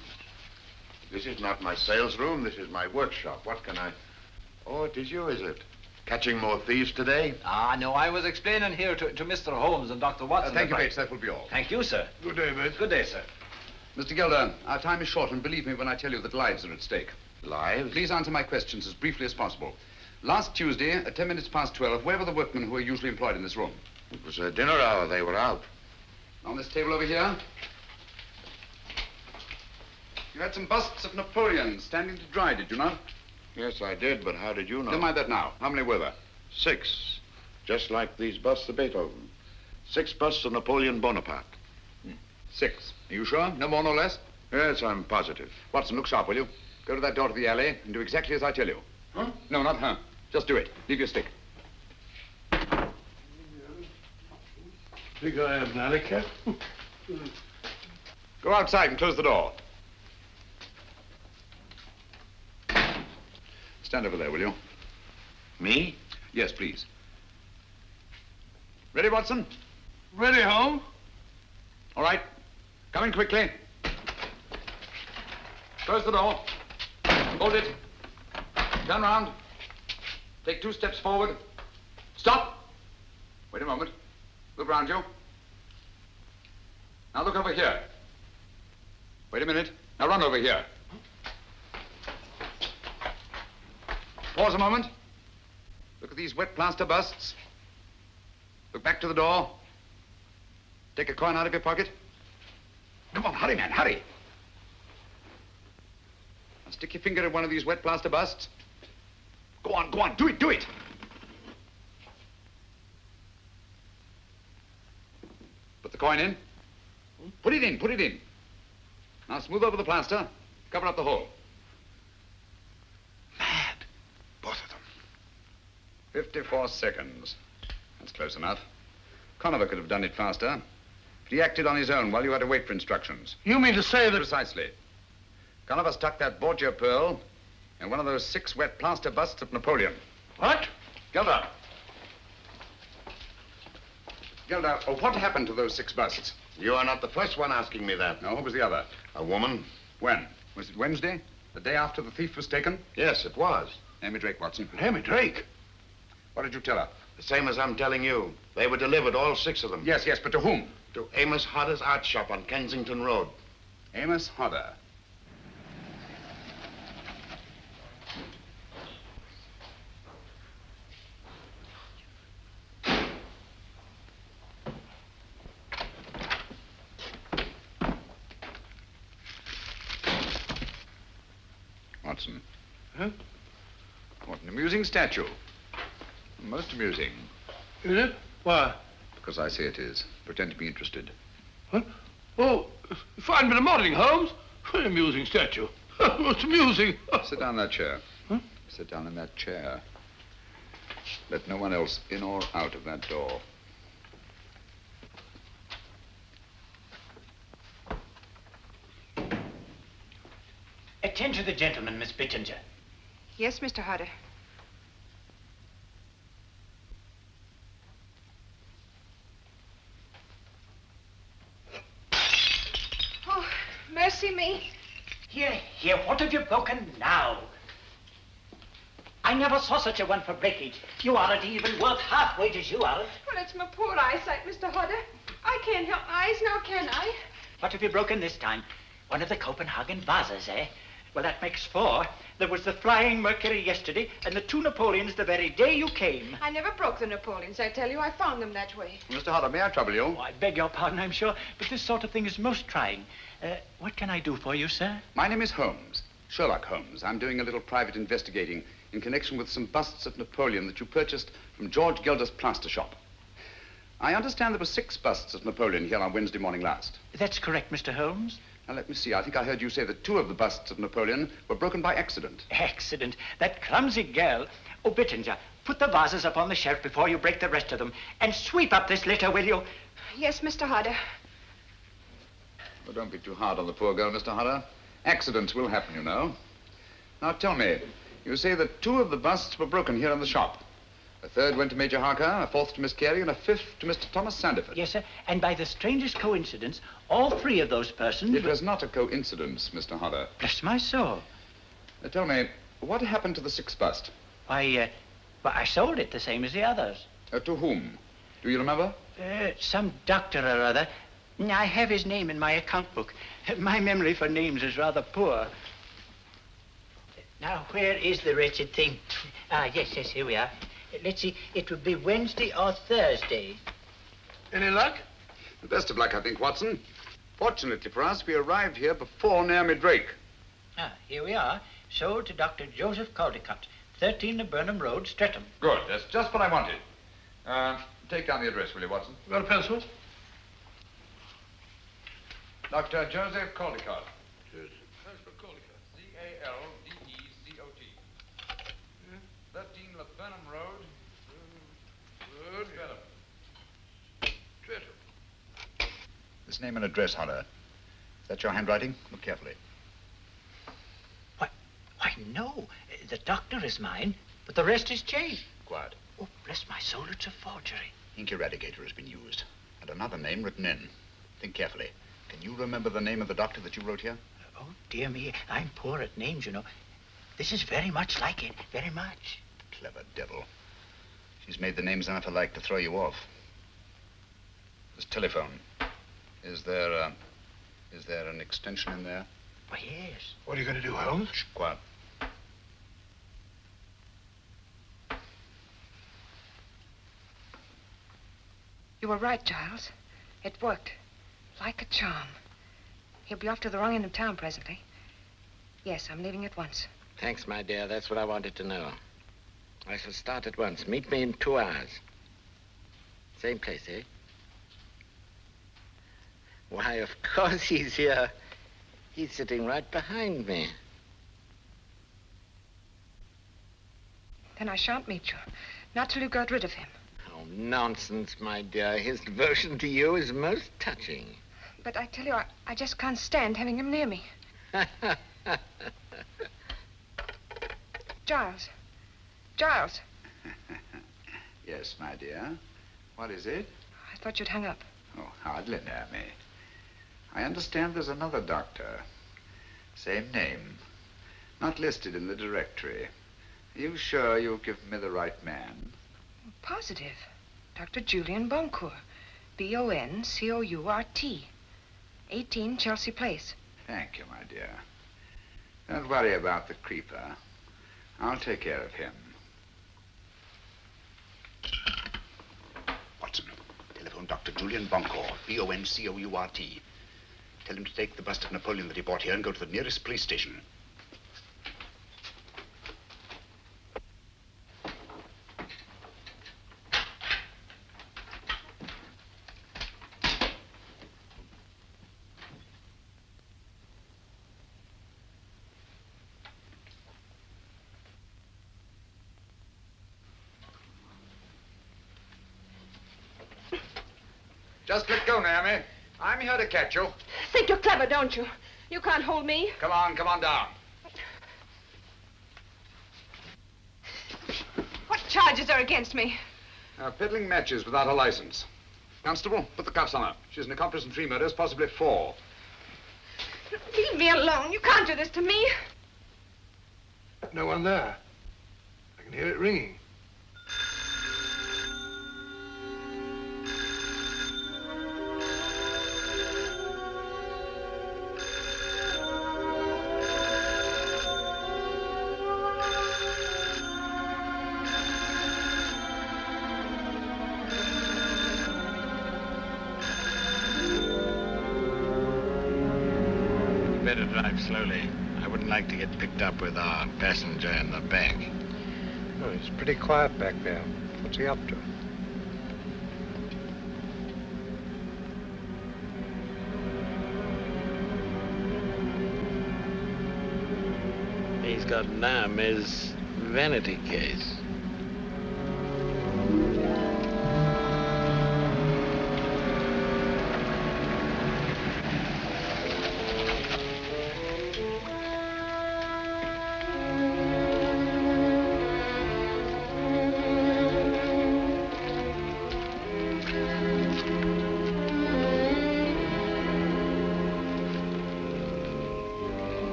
this is not my sales room. This is my workshop. What can I... Oh, it is you, is it? Catching more thieves today? Ah, no, I was explaining here to Mr. Holmes and Dr. Watson. Thank you, Bates. That will be all. Thank you, sir. Good day, Bates. Good day, sir. Mr. Gelder, our time is short, and believe me when I tell you that lives are at stake. Lives? Please answer my questions as briefly as possible. Last Tuesday, at 10 minutes past 12, where were the workmen who are usually employed in this room? It was a dinner hour. They were out. On this table over here? You had some busts of Napoleon standing to dry, did you not? Yes, I did, but how did you know? Never mind that now. How many were there? 6. Just like these busts of Beethoven. 6 busts of Napoleon Bonaparte. 6. Are you sure? No more, no less? Yes, I'm positive. Watson, look sharp, will you? Go to that door to the alley and do exactly as I tell you. Huh? No, not her. Just do it. Leave your stick. Think I am an alley cat? Go outside and close the door. Stand over there, will you? Me? Yes, please. Ready, Watson? Ready, Holmes? All right. Come in quickly. Close the door. Hold it. Turn round. Take 2 steps forward. Stop. Wait a moment. Look round you. Now look over here. Wait a minute. Now run over here. Pause a moment. Look at these wet plaster busts. Look back to the door. Take a coin out of your pocket. Come on, hurry, man, hurry. Now stick your finger in one of these wet plaster busts. Go on, do it, do it. Put the coin in. Put it in, put it in. Now smooth over the plaster. Cover up the hole. Mad. Both of them. 54 seconds. That's close enough. Conover could have done it faster. But he acted on his own while you had to wait for instructions. You mean to say that... Precisely. Conover stuck that Borgia pearl in one of those 6 wet plaster busts of Napoleon. What? Gelder. Gelder, what happened to those 6 busts? You are not the first one asking me that. No, who was the other? A woman. When? Was it Wednesday? The day after the thief was taken? Yes, it was. Amy Drake, Watson. Amy Drake? What did you tell her? The same as I'm telling you. They were delivered, all 6 of them. Yes, but to whom? To Amos Hodder's art shop on Kensington Road. Amos Hodder. Watson. Huh? What an amusing statue. Most amusing. Is it? Why? Because I say it is. Pretend to be interested. What? Oh, fine bit of modeling, Holmes. An amusing statue. Most amusing. Sit down in that chair. Huh? Sit down in that chair. Let no one else in or out of that door. Attend to the gentleman, Miss Bittinger. Yes, Mr. Hodder. Oh, mercy me. Here, what have you broken now? I never saw such a one for breakage. You aren't even worth half wages, you aren't. Well, it's my poor eyesight, Mr. Hodder. I can't help my eyes now, can I? What have you broken this time? One of the Copenhagen vases, eh? Well, that makes 4. There was the Flying Mercury yesterday, and the 2 Napoleons the very day you came. I never broke the Napoleons, I tell you. I found them that way. Mr. Hodder, may I trouble you? Oh, I beg your pardon, I'm sure, but this sort of thing is most trying. What can I do for you, sir? My name is Holmes, Sherlock Holmes. I'm doing a little private investigating in connection with some busts of Napoleon that you purchased from George Gelder's plaster shop. I understand there were 6 busts of Napoleon here on Wednesday morning last. That's correct, Mr. Holmes. Now, let me see. I think I heard you say that 2 of the busts of Napoleon were broken by accident. Accident? That clumsy girl. Oh, Bittinger, put the vases up on the shelf before you break the rest of them. And sweep up this litter, will you? Yes, Mr. Hodder. Well, don't be too hard on the poor girl, Mr. Hodder. Accidents will happen, you know. Now, tell me, you say that 2 of the busts were broken here in the shop. A 3rd went to Major Harker, a 4th to Miss Carey, and a 5th to Mr. Thomas Sandiford. Yes, sir. And by the strangest coincidence, all 3 of those persons... It was not a coincidence, Mr. Hodder. Bless my soul. Tell me, what happened to the 6th bust? Why, I sold it the same as the others. To whom? Do you remember? Some doctor or other. I have his name in my account book. My memory for names is rather poor. Now, where is the wretched thing? Yes, here we are. Let's see, it would be Wednesday or Thursday. Any luck? The best of luck, I think, Watson. Fortunately for us, we arrived here before Naomi Drake. Here we are. Sold to Dr. Joseph Caldecott, 13 Burnham Road, Streatham. Good. That's just what I wanted. Take down the address, will you, Watson? Got a pencil? Dr. Joseph Caldecott. Joseph Caldecott. C-A-L-D-E-C-O-T. 13 Burnham Road. Streatham. This name and address, Hodder. Is that your handwriting? Look carefully. Why, no. The doctor is mine, but the rest is changed. Quiet. Oh, bless my soul, it's a forgery. Ink eradicator has been used, and another name written in. Think carefully. Can you remember the name of the doctor that you wrote here? Oh, dear me, I'm poor at names, you know. This is very much like it, very much. Clever devil. She's made the names enough alike to throw you off. This telephone. Is there an extension in there? Why, yes. What are you going to do, Holmes? Shh, quiet. You were right, Giles. It worked. Like a charm. He'll be off to the wrong end of town presently. Yes, I'm leaving at once. Thanks, my dear. That's what I wanted to know. I shall start at once. Meet me in 2 hours. Same place, eh? Why, of course he's here. He's sitting right behind me. Then I shan't meet you. Not till you got rid of him. Oh, nonsense, my dear. His devotion to you is most touching. But I tell you, I just can't stand having him near me. Giles. Giles. Yes, my dear. What is it? I thought you'd hung up. Oh, hardly, Naomi. I understand there's another doctor. Same name. Not listed in the directory. Are you sure you've given me the right man? Positive. Dr. Julian Boncourt. B-O-N-C-O-U-R-T. 18 Chelsea Place. Thank you, my dear. Don't worry about the creeper. I'll take care of him. Watson, telephone Dr. Julian Boncourt, B-O-N-C-O-U-R-T. Tell him to take the bust of Napoleon that he bought here and go to the nearest police station. Just let go, Naomi. I'm here to catch you. Think you're clever, don't you? You can't hold me. Come on down. charges are against me? Peddling matches without a license. Constable, put the cuffs on her. She's an accomplice in 3 murders, possibly 4. Leave me alone. You can't do this to me. No one there. I can hear it ringing. Better drive slowly. I wouldn't like to get picked up with our passenger in the back. Oh, it's pretty quiet back there. What's he up to? He's got Nam his vanity case.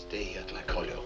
Stay at La Collio.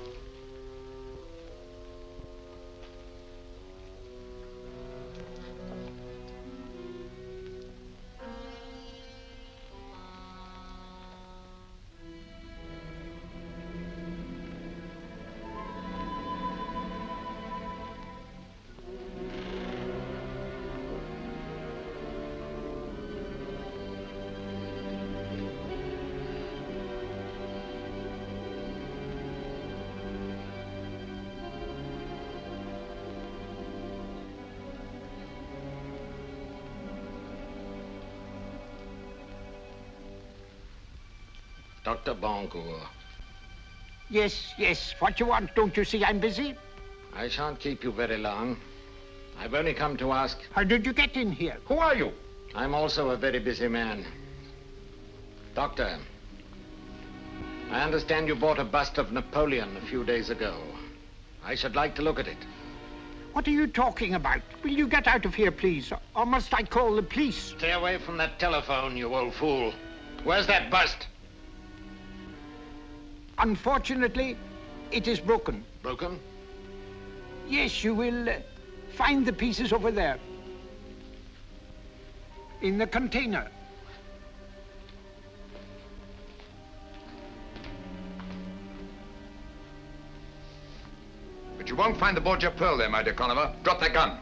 Dr. Boncourt. Yes, yes. What you want? Don't you see I'm busy? I shan't keep you very long. I've only come to ask... How did you get in here? Who are you? I'm also a very busy man. Doctor, I understand you bought a bust of Napoleon a few days ago. I should like to look at it. What are you talking about? Will you get out of here, please? Or must I call the police? Stay away from that telephone, you old fool. Where's that bust? Unfortunately, it is broken. Broken? Yes, you will find the pieces over there. In the container. But you won't find the Borgia pearl there, my dear Conover. Drop that gun.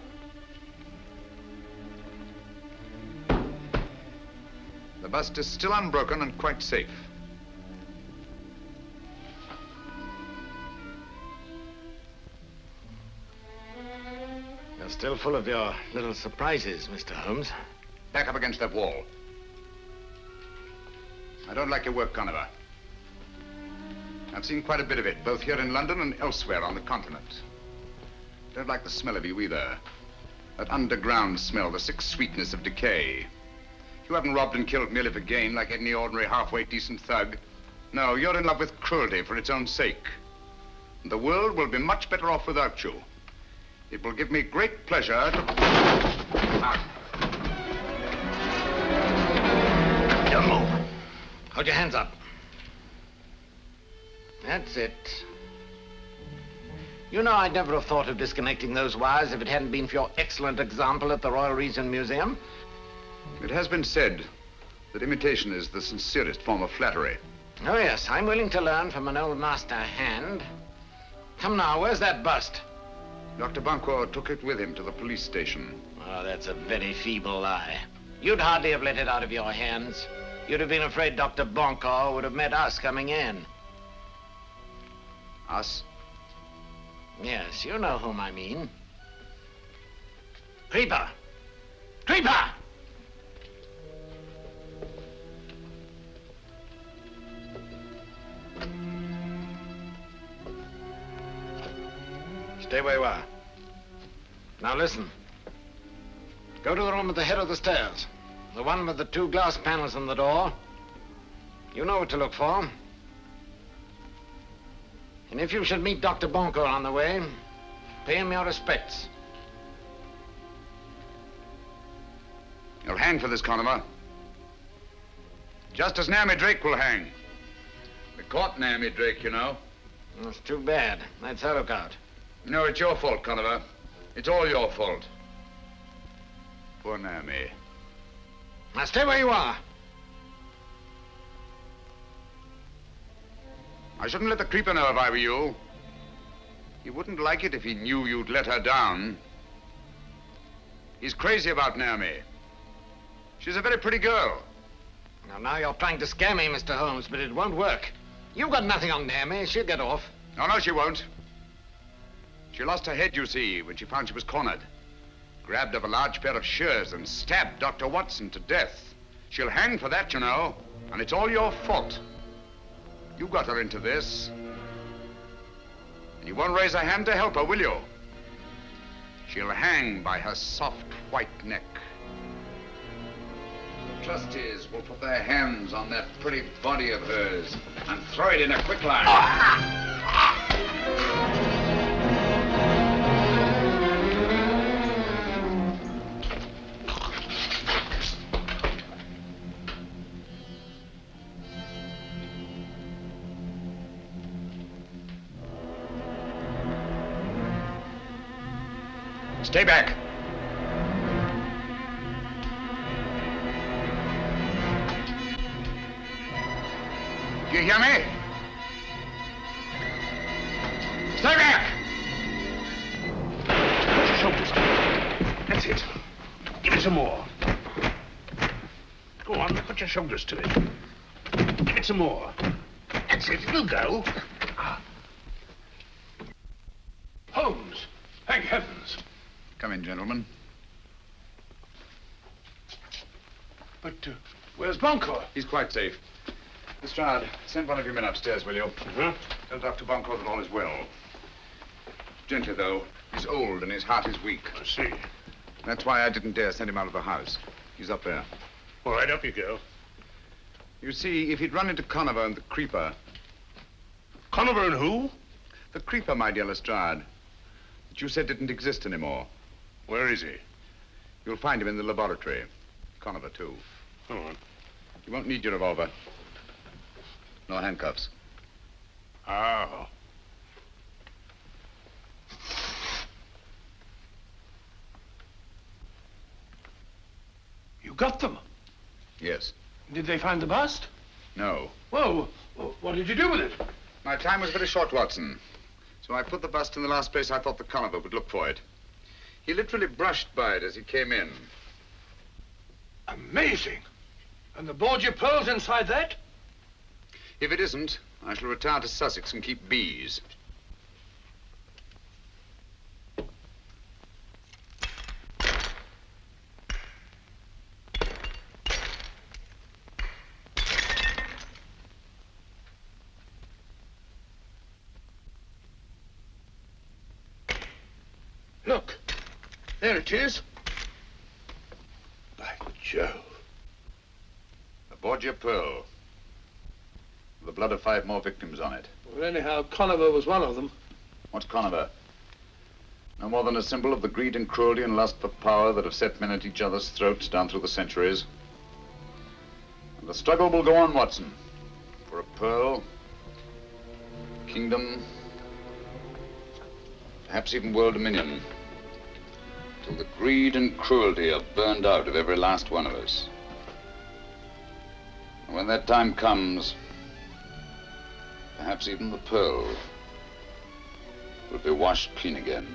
The bust is still unbroken and quite safe. You're still full of your little surprises, Mr. Holmes. Back up against that wall. I don't like your work, Conover. I've seen quite a bit of it, both here in London and elsewhere on the continent. Don't like the smell of you either. That underground smell, the sick sweetness of decay. You haven't robbed and killed merely for gain like any ordinary halfway decent thug. No, you're in love with cruelty for its own sake. And the world will be much better off without you. It will give me great pleasure to... Don't move. Hold your hands up. That's it. You know, I'd never have thought of disconnecting those wires if it hadn't been for your excellent example at the Royal Regent Museum. It has been said that imitation is the sincerest form of flattery. Oh, yes, I'm willing to learn from an old master hand. Come now, where's that bust? Dr. Banco took it with him to the police station. Oh, that's a very feeble lie. You'd hardly have let it out of your hands. You'd have been afraid Dr. Banco would have met us coming in. Us? Yes, you know whom I mean. Creeper! Creeper! Stay where you are. Now listen. Go to the room at the head of the stairs. The one with the 2 glass panels on the door. You know what to look for. And if you should meet Dr. Banco on the way, pay him your respects. You'll hang for this, Conover. Just as Naomi Drake will hang. We caught Naomi Drake, you know. That's too bad. That's her lookout. No, it's your fault, Conover. It's all your fault. Poor Naomi. Now stay where you are. I shouldn't let the creeper know if I were you. He wouldn't like it if he knew you'd let her down. He's crazy about Naomi. She's a very pretty girl. Now you're trying to scare me, Mr. Holmes, but it won't work. You've got nothing on Naomi. She'll get off. No, she won't. She lost her head, you see, when she found she was cornered. Grabbed up a large pair of shears and stabbed Dr. Watson to death. She'll hang for that, you know, and it's all your fault. You got her into this. And you won't raise a hand to help her, will you? She'll hang by her soft white neck. The trustees will put their hands on that pretty body of hers and throw it in a quicklime. Stay back. Do you hear me? Stay back! Put your shoulders up. That's it. Give it some more. Go on, put your shoulders to it. Give it some more. That's it, it'll go. Holmes, thank heavens. Come in, gentlemen. But where's Banco? He's quite safe. Lestrade, send one of your men upstairs, will you? Uh-huh. Tell Dr. Banco that all is well. Gently, though. He's old and his heart is weak. I see. That's why I didn't dare send him out of the house. He's up there. All right, up you go. You see, if he'd run into Conover and the creeper... Conover and who? The creeper, my dear Lestrade, that you said didn't exist anymore. Where is he? You'll find him in the laboratory. Conover, too. Go on. You won't need your revolver. No handcuffs. Oh. You got them? Yes. Did they find the bust? No. Well, what did you do with it? My time was very short, Watson. So I put the bust in the last place I thought the Conover would look for it. He literally brushed by it as he came in. Amazing. And the Borgia pearls inside that? If it isn't, I shall retire to Sussex and keep bees. Look, there it is. Jove. Aboard your pearl. The blood of 5 more victims on it. Well, anyhow, Conover was one of them. What's Conover? No more than a symbol of the greed and cruelty and lust for power that have set men at each other's throats down through the centuries. And the struggle will go on, Watson. For a pearl, kingdom, perhaps even world dominion. Till the greed and cruelty are burned out of every last one of us. And when that time comes, perhaps even the pearl will be washed clean again.